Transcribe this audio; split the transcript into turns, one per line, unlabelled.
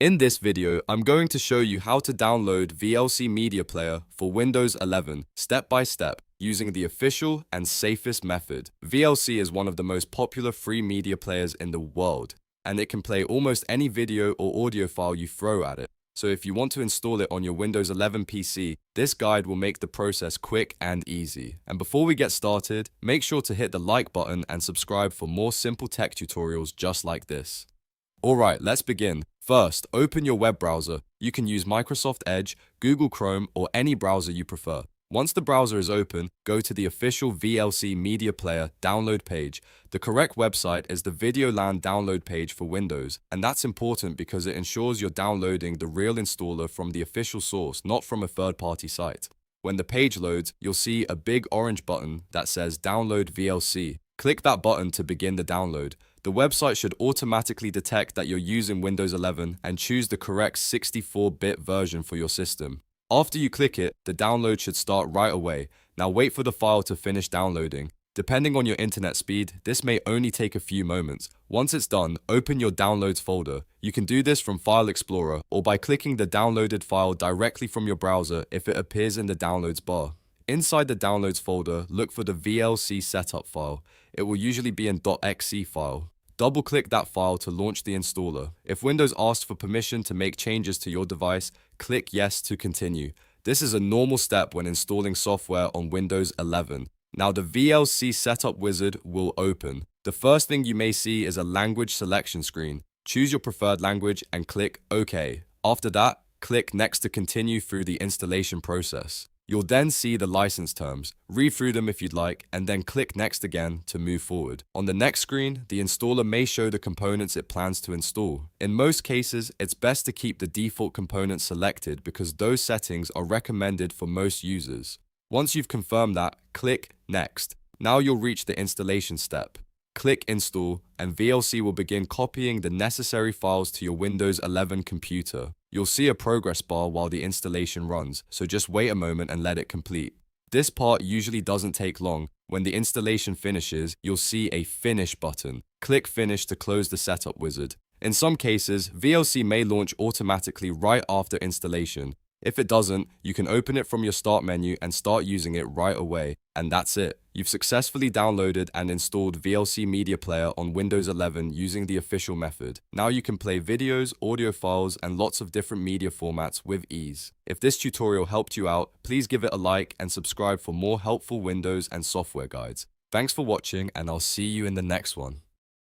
In this video, I'm going to show you how to download VLC Media Player for Windows 11 step by step using the official and safest method. VLC is one of the most popular free media players in the world, and it can play almost any video or audio file you throw at it. So if you want to install it on your Windows 11 PC, this guide will make the process quick and easy. And before we get started, make sure to hit the like button and subscribe for more simple tech tutorials just like this. Alright, let's begin. First, open your web browser. You can use Microsoft Edge, Google Chrome, or any browser you prefer. Once the browser is open, go to the official VLC Media Player download page. The correct website is the VideoLAN download page for Windows, and that's important because it ensures you're downloading the real installer from the official source, not from a third-party site. When the page loads, you'll see a big orange button that says Download VLC. Click that button to begin the download. The website should automatically detect that you're using Windows 11 and choose the correct 64-bit version for your system. After you click it, the download should start right away. Now wait for the file to finish downloading. Depending on your internet speed, this may only take a few moments. Once it's done, open your Downloads folder. You can do this from File Explorer or by clicking the downloaded file directly from your browser if it appears in the Downloads bar. Inside the Downloads folder, look for the VLC setup file. It will usually be in .exe file. Double-click that file to launch the installer. If Windows asks for permission to make changes to your device, click Yes to continue. This is a normal step when installing software on Windows 11. Now the VLC setup wizard will open. The first thing you may see is a language selection screen. Choose your preferred language and click OK. After that, click Next to continue through the installation process. You'll then see the license terms. Read through them if you'd like, and then click Next again to move forward. On the next screen, the installer may show the components it plans to install. In most cases, it's best to keep the default components selected because those settings are recommended for most users. Once you've confirmed that, click Next. Now you'll reach the installation step. Click Install, and VLC will begin copying the necessary files to your Windows 11 computer. You'll see a progress bar while the installation runs, so just wait a moment and let it complete. This part usually doesn't take long. When the installation finishes, you'll see a Finish button. Click Finish to close the setup wizard. In some cases, VLC may launch automatically right after installation. If it doesn't, you can open it from your Start menu and start using it right away. And that's it. You've successfully downloaded and installed VLC Media Player on Windows 11 using the official method. Now you can play videos, audio files, and lots of different media formats with ease. If this tutorial helped you out, please give it a like and subscribe for more helpful Windows and software guides. Thanks for watching, and I'll see you in the next one.